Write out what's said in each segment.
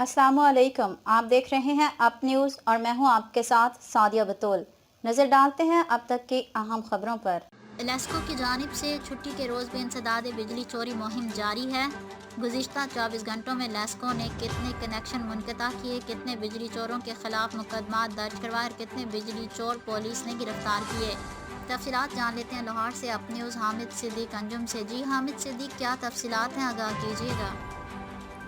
अस्सलामुअलैकुम, आप देख रहे हैं अप न्यूज़ और मैं हूं आपके साथ सादिया बतूल। नज़र डालते हैं अब तक की अहम खबरों पर। लेस्को की जानिब से छुट्टी के रोज़ भी इंसदाद बिजली चोरी मुहिम जारी है। गुज़िश्ता 24 घंटों में लेस्को ने कितने कनेक्शन मुनक़ता किए, कितने बिजली चोरों के खिलाफ मुकदमा दर्ज करवाए और कितने बिजली चोर पुलिस ने गिरफ्तार किए। तफसीलात जान लेते हैं लाहौर से अप न्यूज़ हामिद सिद्दीक अंजुम से। जी हामिद सिद्दीक, क्या तफसीलात हैं, आगाह कीजिएगा।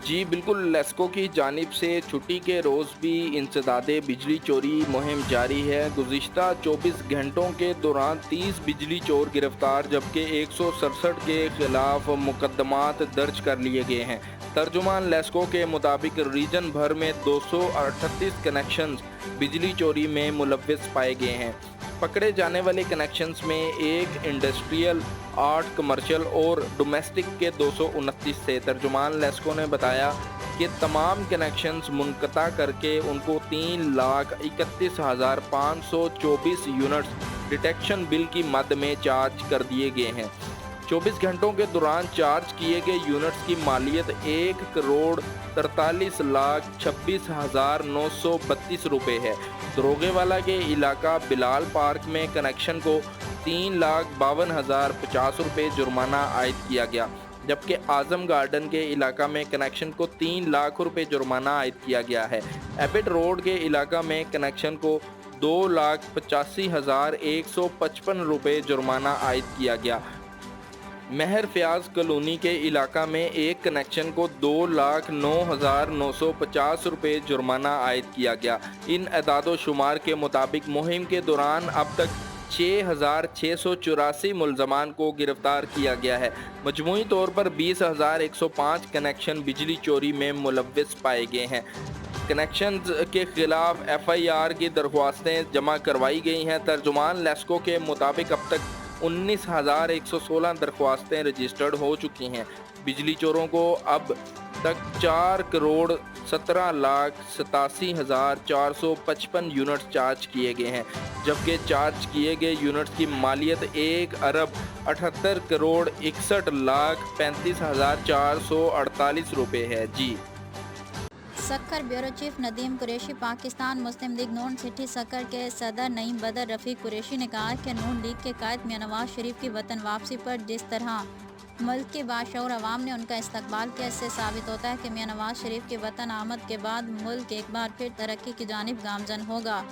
जी बिल्कुल, लेस्को की जानिब से छुट्टी के रोज़ भी इंसदाद बिजली चोरी मुहिम जारी है। गुज़िश्ता 24 घंटों के दौरान 30 बिजली चोर गिरफ्तार, जबकि 167 के खिलाफ मुकदमात दर्ज कर लिए गए हैं। तर्जुमान लेस्को के मुताबिक रीजन भर में 238 कनेक्शंस बिजली चोरी में मुलव्विस पाए गए हैं। पकड़े जाने वाले कनेक्शंस में एक इंडस्ट्रियल, 8 कमर्शियल और डोमेस्टिक के 229 थे। तर्जुमान लेस्को ने बताया कि तमाम कनेक्शंस मुनक़ता करके उनको 3,31,524 यूनिट्स डिटेक्शन बिल की मद में चार्ज कर दिए गए हैं। 24 घंटों के दौरान चार्ज किए गए यूनिट्स की मालियत 1,43,26,932 रुपये है। दरोगेवाला के इलाका बिलाल पार्क में कनेक्शन को 3,52,050 रुपये जुर्माना आयद किया गया, जबकि आजम गार्डन के इलाका में कनेक्शन को 3 लाख रुपये जुर्माना आयद किया गया है। एबिट रोड के इलाका में कनेक्शन को 2,85,155 रुपये जुर्माना आयद किया गया। महर फयाज कॉलोनी के इलाका में एक कनेक्शन को 2,09,950 रुपये जुर्माना आयद किया गया। इन अदादो शुमार के मुताबिक मुहिम के दौरान अब तक 6,684 मुलजमान को गिरफ्तार किया गया है। मजमूई तौर पर 20,105 कनेक्शन बिजली चोरी में मुलव्विस पाए गए हैं। कनेक्शन के खिलाफ FIR की दरख्वास्तें जमा करवाई गई हैं। तर्जुमान लेस्को के मुताबिक अब तक 19,116 दरख्वास्तें रजिस्टर्ड हो चुकी हैं। बिजली चोरों को अब तक 4,17,87,455 यूनिट्स चार्ज किए गए हैं, जबकि चार्ज किए गए यूनिट्स की मालियत 1,78,61,35,448 रुपये है। जी सक्खर ब्यूरो चीफ नदीम कुरैशी पाकिस्तान मुस्लिम लीग नून सिटी सक्खर के सदर नईम बदर रफ़ीक कुरैशी ने कहा कि नून लीग के कायद मियां नवाज शरीफ की वतन वापसी पर जिस तरह मुल्क के बाशऊर अवाम ने उनका इस्तकबाल किया, इससे साबित होता है कि मियां नवाज शरीफ की वतन आमद के बाद मुल्क एक बार फिर तरक्की की जानिब गामजन होगा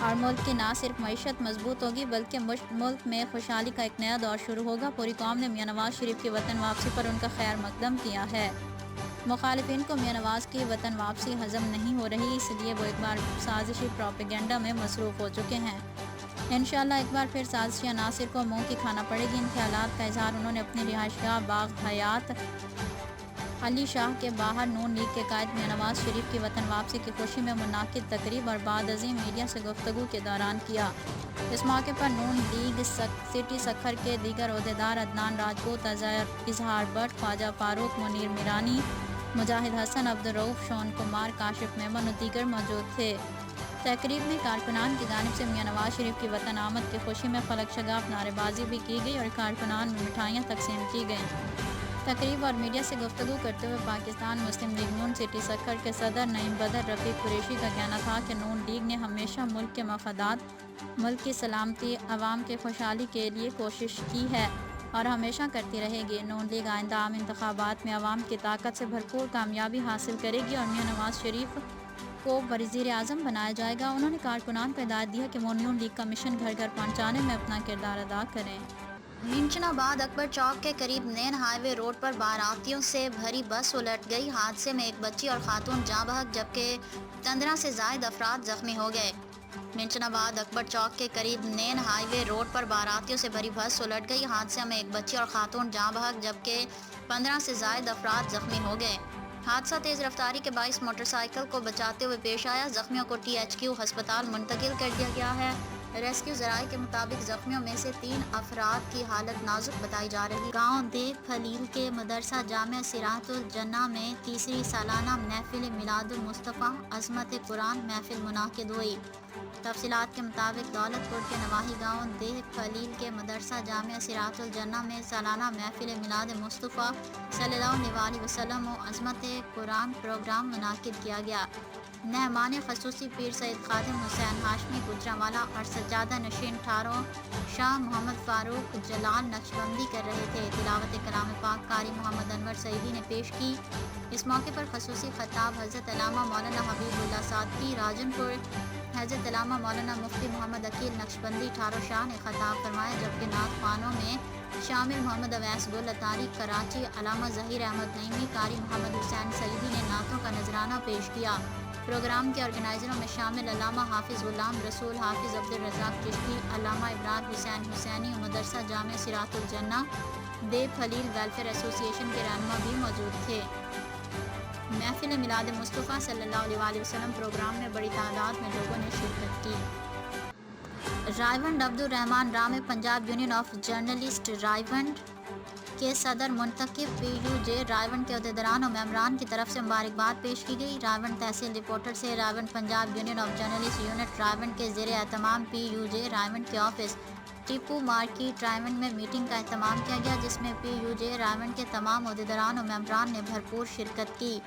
और मुल्क की ना सिर्फ मईशत मजबूत होगी बल्कि मुल्क में खुशहाली का एक नया दौर शुरू होगा। पूरी कौम ने मियां नवाज शरीफ की वतन वापसी पर उनका खैर मकदम किया है। मुखालिफिन को मियां नवाज की वतन वापसी हजम नहीं हो रही, इसलिए वो एक बार साजिशी प्रोपेगेंडा में मसरूफ़ हो चुके हैं। इंशाअल्लाह एक बार फिर साजिश नासिर को मुंह की खाना पड़ेगी। इन ख्यालात का इजहार उन्होंने अपनी रिहाइशगाह बाग हयात अली शाह के बाहर नून लीग के कायद मियां नवाज शरीफ की वतन वापसी की खुशी में मुनाकिद तकरीब और बाद अज़ीम मीडिया से गुफ्तगू के दौरान किया। इस मौके पर नून लीग सिटी सक्खर के दीगर ओहदेदार अदनान राजपूत, इजहार भट्ट, ख्वाजा फारूक, मुनीर मीरानी, मुजाहिद हसन, अब्दुल रऊफ, शोन कुमार, काशिफ मेमन और दीगर मौजूद थे। तकरीब में कारकुनान की जानिब से मियां नवाज शरीफ की वतन आमद की खुशी में फलक शगाफ नारेबाजी भी की गई और कारकुनान में मिठाइयाँ तकसीम की गईं। तकरीब और मीडिया से गुफ्तगू करते हुए पाकिस्तान मुस्लिम लीग नून सिटी सक्खर के सदर नईम बदर रफ़ीक कुरैशी का कहना था कि नून लीग ने हमेशा मुल्क के मफादात, मुल्क की सलामती, अवाम के खुशहाली के लिए कोशिश की है और हमेशा करती रहेगी। नून लीग आइंदा आम इंतखाबात में अवाम की ताकत से भरपूर कामयाबी हासिल करेगी और मियां नवाज शरीफ को वज़ीर आज़म बनाया जाएगा। उन्होंने कारकुनान को हिदायत दिया कि वो नून लीग का मिशन घर घर पहुँचाने में अपना किरदार अदा करें। मिंचनाबाद अकबर चौक के करीब नैन हाईवे रोड पर बारातियों से भरी बस उलट गई। हादसे में एक बच्ची और खातून जाँ बहक जबकि 15 से ज़ायद अफराद जख्मी हो गए। मिंचनाबाद अकबर चौक के करीब नैन हाईवे रोड पर बारातियों से भरी बस उलट गई। हादसे में एक बच्ची और खातून जाँ बहक जबकि 15 से ज़ायद अफराद जख्मी हो गए। हादसा तेज़ रफ्तारी के बाइस मोटरसाइकिल को बचाते हुए पेश आया। जख्मियों को THQ अस्पताल मुंतकिल कर दिया गया है। रेस्क्यू ज़राए के मुताबिक जख्मियों में से 3 अफराद की हालत नाजुक बताई जा रही। गाँव देव खलील के मदरसा जामिया सिरातुल जन्ना में तीसरी सालाना महफिल मिलादुल मुस्तफ़ा अज़मत कुरान महफिल मुनाकिद हुई। تفصیلات کے مطابق دولت پور کے نواحی گاؤں دیہ خلیل کے مدرسہ جامعہ صراط الجنہ میں سالانہ محفل میلاد مصطفیٰ صلی اللہ علیہ وسلم و عظمت قرآن پروگرام منعقد کیا گیا۔ مہمان خصوصی پیر سید خادم حسین ہاشمی گجرانوالہ اور سجادہ نشین ٹھاروں شاہ محمد فاروق جلال نقشبندی کر رہے تھے۔ تلاوت کلام پاک قاری محمد انور سعیدی نے پیش کی۔ اس موقع پر خصوصی خطاب حضرت علامہ مولانا حبیب اللہ صادقی راجن پور، حضرت علامہ مولانا مفتی محمد عقیل نقشبندی ٹھاروں شاہ نے خطاب فرمایا، جبکہ نعت خوانوں میں شامل محمد اویس گل اتاری کراچی، علامہ ظہیر احمد نعیمی، قاری محمد حسین سعیدی نے نعتوں کا نذرانہ پیش کیا۔ پروگرام کے آرگنائزروں میں شامل علامہ حافظ غلام رسول، حافظ عبدالرزاق چشتی، علامہ ابرار حسین حسینی، مدرسہ جامع صراط الجنہ دیو خلیل ویلفیئر ایسوسی ایشن کے رہنما بھی موجود تھے۔ محفل میلاد مصطفیٰ صلی اللہ علیہ وسلم پروگرام میں بڑی تعداد میں لوگوں نے شرکت کی۔ Raiwind Abdul Rehman Ram Punjab union of journalist Raiwind کے صدر منتخب پی یو جے رائیونڈ کے عہدیداران و ممبران کی طرف سے مبارکباد پیش کی گئی۔ رائیونڈ تحصیل رپورٹر سے Raiwind Punjab union of journalist unit Raiwind کے زیر اہتمام پی یو جے رائیونڈ کے آفس ٹیپو مارکیٹ رائیونڈ میں میٹنگ کا اہتمام کیا گیا، جس میں پی یو جے رائیونڈ کے تمام عہدیداران و ممبران نے بھرپور شرکت کی۔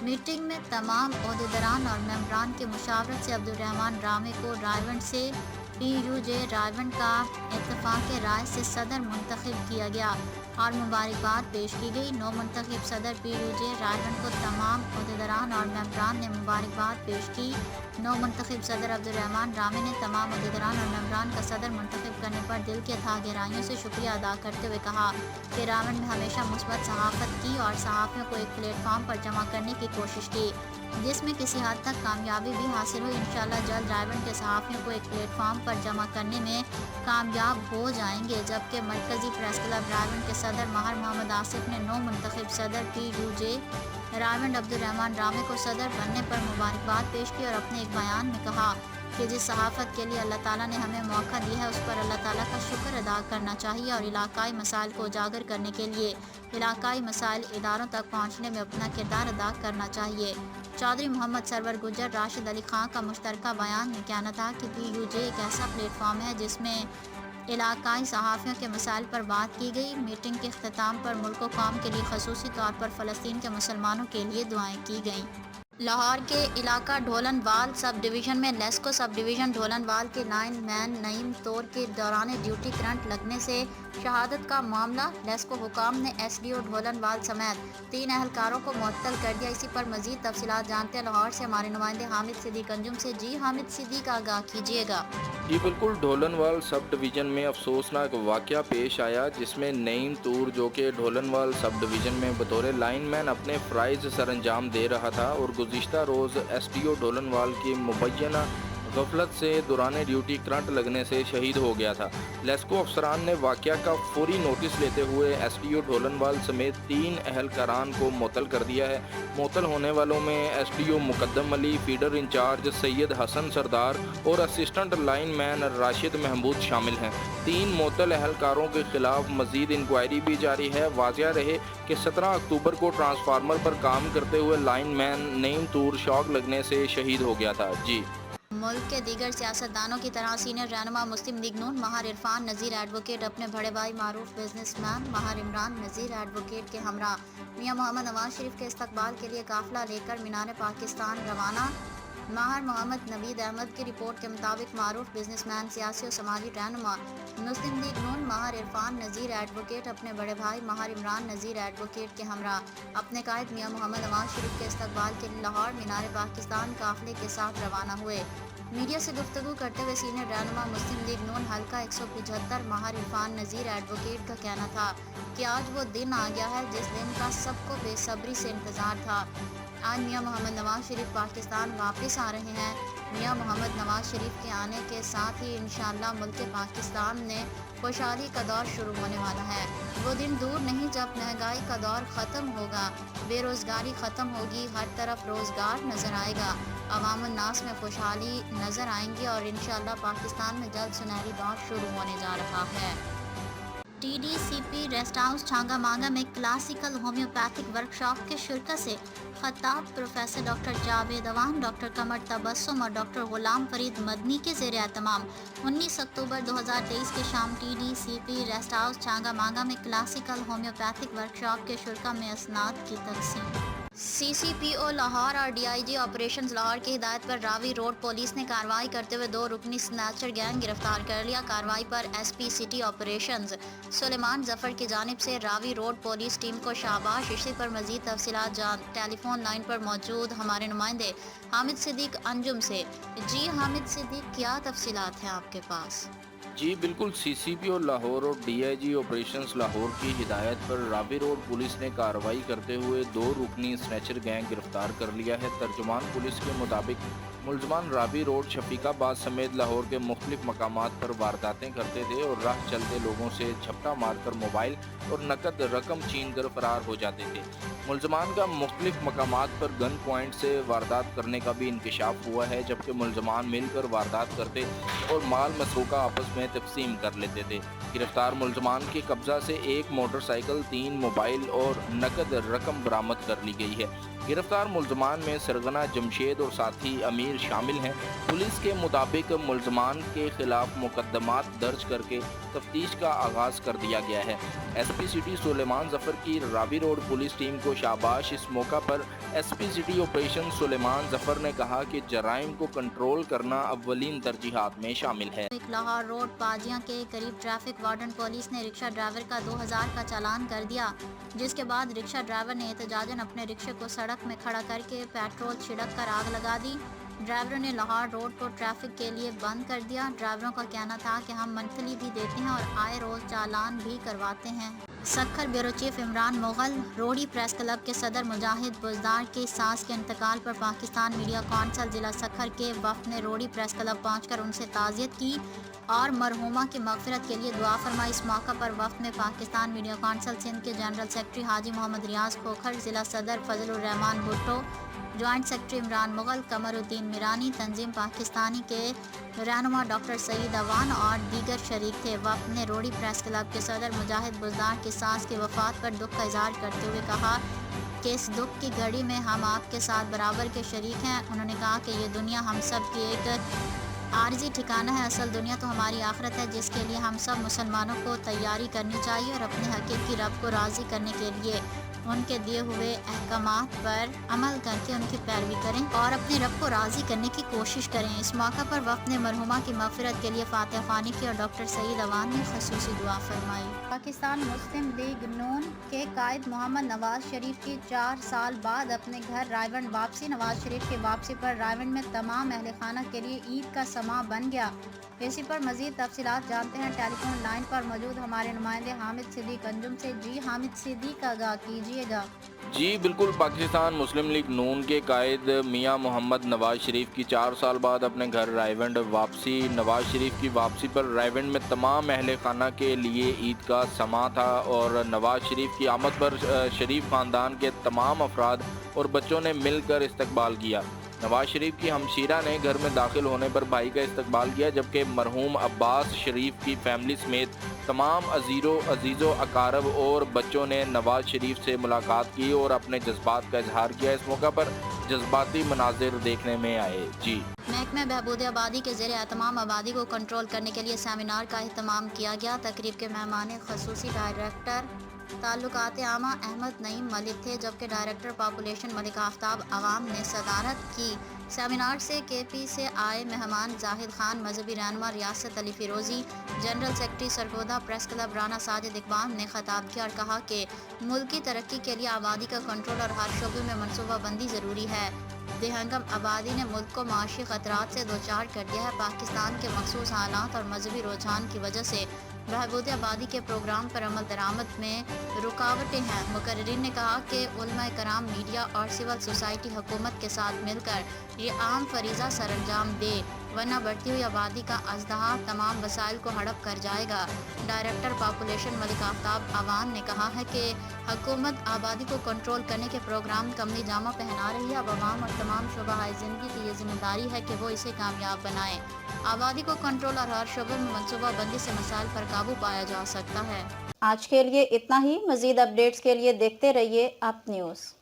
میٹنگ میں تمام عہدیداران اور ممبران کے مشاورت سے عبدالرحمان رامے کو رائیونڈ سے پی یو جے رائیونڈ کا اتفاق رائے سے صدر منتخب کیا گیا اور مبارکباد پیش کی گئی۔ نو منتخب صدر پی یو جے رائیونڈ کو تمام عہدیداران اور ممبران نے مبارکباد پیش کی۔ نو منتخب صدر عبدالرحمان رامے نے تمام عہدیداران اور ممبران کا صدر منتخب کرنے پر دل کی اتھاہ گہرائیوں سے شکریہ ادا کرتے ہوئے کہا کہ رائیونڈ میں ہمیشہ مثبت صحافت کی اور صحافیوں کو ایک پلیٹ فارم پر جمع کرنے کی کوشش کی، جس میں کسی حد تک کامیابی بھی حاصل ہوئی۔ انشاءاللہ جلد رائیونڈ کے صحافیوں کو ایک پلیٹ فارم پر جمع کرنے میں کامیاب ہو جائیں گے۔ جبکہ مرکزی پریس کلب رائیونڈ کے صدر ماہر محمد آصف نے نو منتخب صدر پی یو جے رائیونڈ عبدالرحمان رامے کو صدر بننے پر مبارکباد پیش کی اور اپنے ایک بیان میں کہا کہ جس صحافت کے لیے اللہ تعالیٰ نے ہمیں موقع دیا ہے، اس پر اللہ تعالیٰ کا شکر ادا کرنا چاہیے اور علاقائی مسائل کو اجاگر کرنے کے لیے علاقائی مسائل اداروں تک پہنچنے میں اپنا کردار ادا کرنا چاہیے۔ چودھری محمد سرور گجر، راشد علی خان کا مشترکہ بیان میں کہنا تھا کہ پی یو جے ایک ایسا پلیٹ فارم ہے جس میں علاقائی صحافیوں کے مسائل پر بات کی گئی۔ میٹنگ کے اختتام پر ملک و قوم کے لیے خصوصی طور پر فلسطین کے مسلمانوں کے لیے دعائیں کی گئیں۔ لاہور کے علاقہ ڈھولن وال سب ڈویژن میں لیسکو سب ڈویژن ڈھولن وال کے لائن مین نعیم طور کے دوران ڈیوٹی کرنٹ لگنے سے شہادت کا معاملہ، لیسکو حکام نے ایس ڈی او ڈھولن وال سمیت 3 اہلکاروں کو معطل کر دیا۔ اسی پر مزید تفصیلات جانتے ہیں لاہور سے ہمارے نمائندے حامد صدیق انجم سے۔ جی حامد صدیق، آگاہ کیجیے گا۔ جی بالکل، ڈھولن وال سب ڈویژن میں افسوسناک واقعہ پیش آیا، جس میں نعیم طور جو کہ ڈھولن وال سب ڈویژن میں بطور لائن مین اپنے فرائض سر انجام دے رہا تھا اور گزشتہ روز ایس ڈی او ڈھولن وال کی مبینہ غفلت سے دوران ڈیوٹی کرنٹ لگنے سے شہید ہو گیا تھا۔ لیسکو افسران نے واقعہ کا فوری نوٹس لیتے ہوئے ایس ڈی او ڈھولن وال سمیت 3 اہلکاران کو معطل کر دیا ہے۔ معطل ہونے والوں میں ایس ڈی او مقدم علی، فیڈر انچارج سید حسن سردار اور اسسٹنٹ لائن مین راشد محمود شامل ہیں۔ 3 معطل اہلکاروں کے خلاف مزید انکوائری بھی جاری ہے۔ واضح رہے کہ 17 اکتوبر کو ٹرانسفارمر پر کام کرتے ہوئے لائن مین نعیم طور شاک لگنے سے شہید ہو گیا تھا۔ جی ملک کے دیگر سیاستدانوں کی طرح سینئر رہنما مسلم لیگ نون ماہر عرفان نذیر ایڈوکیٹ اپنے بڑے بھائی معروف بزنس مین ماہر عمران نذیر ایڈوکیٹ کے ہمراہ میاں محمد نواز شریف کے استقبال کے لیے قافلہ لے کر مینار پاکستان روانہ۔ ماہر محمد نوید احمد کی رپورٹ کے مطابق معروف بزنس مین، سیاسی و سماجی رہنما مسلم لیگ نون ماہر عرفان نذیر ایڈوکیٹ اپنے بڑے بھائی ماہر عمران نذیر ایڈوکیٹ کے ہمراہ اپنے قائد میاں محمد نواز شریف کے استقبال کے لیے لاہور مینار پاکستان قافلے کے ساتھ روانہ ہوئے۔ میڈیا سے گفتگو کرتے ہوئے سینئر رہنما مسلم لیگ نون حلقہ 175 ماہر عرفان نذیر ایڈوکیٹ کا کہنا تھا کہ آج وہ دن آ گیا ہے جس دن کا سب کو بے صبری سے انتظار تھا۔ آج میاں محمد نواز شریف پاکستان واپس آ رہے ہیں۔ میاں محمد نواز شریف کے آنے کے ساتھ ہی انشاءاللہ ملک پاکستان میں خوشحالی کا دور شروع ہونے والا ہے۔ وہ دن دور نہیں جب مہنگائی کا دور ختم ہوگا، بے روزگاری ختم ہوگی، ہر طرف روزگار نظر آئے گا، عوام الناس میں خوشحالی نظر آئیں گی اور انشاءاللہ پاکستان میں جلد سنہری دور شروع ہونے جا رہا ہے۔ TDCP रेस्ट हाउस छांगा मांगा में क्लासिकल होम्योपैथिक वर्कशॉप के शिरकत से खत्ताब professor doctor Javed Awan, doctor Qamar Tabassum और डॉक्टर गुलाम फरीद मदनी के ज़ेर एहतमाम 19 अक्टूबर 2023 की शाम TDCP रेस्ट हाउस छांगा मांगा में क्लासिकल होम्योपैथिक वर्कशॉप के शुरा में असनाद की तकसीम। CCPO लाहौर और DIG ऑपरेशंस लाहौर की हिदायत पर रावी रोड पुलिस ने कार्रवाई करते हुए 2 रुकनी स्नैचर गैंग गिरफ्तार कर लिया। कार्रवाई पर SP city operations Suleman Zafar की जानिब से रावी रोड पुलिस टीम को शाबाश। इसी पर मजीद तफसीलात जान टेलीफोन लाइन पर मौजूद हमारे नुमाइंदे हामिद सिद्दीक अंजुम से। जी हामिद सिद्दीक, क्या तफसीलात हैं आपके पास? जी बिल्कुल, CCPO लाहौर और DIG ऑपरेशंस लाहौर की हिदायत पर रावी रोड पुलिस ने कार्रवाई करते हुए 2 रुकनी स्नैचर गैंग गिरफ्तार कर लिया है। तर्जुमान पुलिस के मुताबिक मुलजमान रावी रोड शफीकाबाद समेत लाहौर के मुख्तलिफ मकामात पर वारदातें करते थे और राह चलते लोगों से झपटा मारकर मोबाइल और नकद रकम छीन कर फरार हो जाते थे। मुलजमान का मुख्तलिफ मकामात पर गन पॉइंट से वारदात करने का भी इंकशाफ हुआ है, जबकि मुलजमान मिलकर वारदात करते और माल मसरूका आपस में तकसीम कर लेते थे। गिरफ्तार मुलजमान के कब्जा से 1 मोटरसाइकिल, 3 मोबाइल और नकद रकम बरामद कर ली गई है। गिरफ्तार मुलजमान में सरगना जमशेद और साथी अमीर शामिल हैं। पुलिस के मुताबिक मुलजमान के खिलाफ मुकदमात दर्ज करके तफ्तीश का आगाज़ कर दिया गया है। SP सिटी सुलेमान जफर की रावी रोड पुलिस टीम को शाबाश। इस मौका पर SP city operation Suleman Zafar ने कहा कि जराइम को कंट्रोल करना अव्वलीन तरजीहात में शामिल है। लाहौर रोड पाजियां के करीब ट्रैफिक वार्डन पुलिस ने रिक्शा ड्राइवर का 2000 का चालान कर दिया, जिसके बाद रिक्शा ड्राइवर ने एहतजाजन अपने रिक्शे को सड़क में खड़ा करके पेट्रोल छिड़क कर आग लगा दी। ड्राइवरों ने लाहौर रोड को ट्रैफिक के लिए बंद कर दिया। ड्राइवरों का कहना था कि हम मंथली भी देते हैं और आए रोज चालान भी करवाते हैं। Sukkur bureau chief Imran Mughal, Rohri press club के सदर मुजाहिद बुजदार की सास के इंतकाल पर पाकिस्तान मीडिया कौंसिल जिला सक्खर के वफ्द ने रोडी प्रेस क्लब पहुंचकर उनसे ताज़ियत की और मरहूमा की मगफिरत के लिए दुआ फरमाई। इस मौका पर वफ्द में पाकिस्तान मीडिया कौंसिल सिंध के जनरल सेक्रेटरी हाजी मोहम्मद रियाज खोखर, जिला सदर फजलुर रहमान भुट्टो, जॉइंट सेक्रेटरी इमरान मुगल, कमरुद्दीन मिरानी, तंजीम पाकिस्तानी के रहनुमा डॉक्टर सईद अवान और दीगर शरीक थे। वफ्द ने रोडी प्रेस क्लब के सदर मुजाहिद बुजदार की सास की वफात पर दुख का इजहार करते हुए कहा कि इस दुख की घड़ी में हम आपके साथ बराबर के शरीक हैं। उन्होंने कहा कि ये दुनिया हम सब की एक आर्जी ठिकाना है, असल दुनिया तो हमारी आखिरत है, जिसके लिए हम सब मुसलमानों को तैयारी करनी चाहिए और अपने हकीकी रब को राज़ी करने के लिए उनके दिए हुए अहकामात पर अमल करके उनकी पैरवी करें और अपने रब को राज़ी करने की कोशिश करें। इस मौका पर वफ्द ने मरहुमा की मगफिरत के लिए फातिहा ख़्वानी की और डॉक्टर सईद अवान ने ख़ुसूसी दुआ फरमाई। पाकिस्तान मुस्लिम लीग नून के कायद मोहम्मद नवाज शरीफ की 4 साल बाद अपने घर रायवंड वापसी। नवाज शरीफ की वापसी पर रायवंड में तमाम अहले खाना के लिए ईद का समा बन गया। इसी पर मजीद तफसीलात जानते हैं टेलीफोन लाइन पर मौजूद हमारे नुमाइंदे हामिद सिद्दीक अंजुम से। जी हामिद सिद्दीक, आगाह कीजिएगा। जी बिल्कुल, पाकिस्तान मुस्लिम लीग नून के कायद मियां मोहम्मद नवाज शरीफ की 4 साल बाद अपने घर रायवंड वापसी। नवाज शरीफ की वापसी पर रायवंड में तमाम अहले खाना के लिए ईद का समा था और नवाज शरीफ की आमद पर शरीफ ख़ानदान के तमाम अफराद और बच्चों ने मिलकर इस्तकबाल किया। नवाज शरीफ की हमशीरा ने घर में दाखिल होने पर भाई का इस्तकबाल किया, जबकि मरहूम अब्बास शरीफ की फैमिली समेत तमाम अजीज़ो अकारब और बच्चों ने नवाज शरीफ से मुलाकात की और अपने जज्बात का इजहार किया। इस मौका पर जज्बाती मनाजिर देखने में आए। जी महकमा बहबूद आबादी के ज़रिए तमाम आबादी को कंट्रोल करने के लिए सेमिनार का अहतमाम किया गया। तकरीब के मेहमान खसूसी डायरेक्टर ताल्लुकात आमा अहमद नईम मलिक थे, जबकि डायरेक्टर पॉपुलेशन मलिक आफ्ताब अवाम ने सदारत की। सेमिनार से KP से आए मेहमान जाहिद खान, मजहबी रहनुमा Riyasat Ali Firozi, general secretary Sargodha press club Rana Sajid Iqbal ने खिताब किया और कहा कि मुल्क की तरक्की के लिए आबादी का कंट्रोल और हर शोबे में मनसूबाबंदी ज़रूरी है। बेहंगम आबादी ने मुल्क को माशी खतरात से दोचार कर दिया है। पाकिस्तान के मखसूस हालात और मजहबी रुझान की वजह से बहबूद आबादी के प्रोग्राम पर अमल दरामद में रुकावटें हैं। मुकर्रिरीन ने कहा कि उलमा कराम, मीडिया और सिविल सोसाइटी हुकूमत के साथ मिलकर ये आम फरीज़ा सरअंजाम दे, वरना बढ़ती हुई आबादी का अज़दहा तमाम वसाइल को हड़प कर जाएगा। डायरेक्टर पॉपुलेशन मलिक आफ्ताब अवान ने कहा है कि हुकूमत आबादी को कंट्रोल करने के प्रोग्राम का अमली जामा पहना रही है। अब अवाम और तमाम शोबाए ज़िंदगी की ये जिम्मेदारी है कि वो इसे कामयाब बनाएं। आबादी को कंट्रोल और हर शोबे में मनसूबाबंदी से मसाइल पर काबू पाया जा सकता है। آج کے لیے اتنا ہی، مزید اپڈیٹس کے لیے دیکھتے رہیے اپ نیوز۔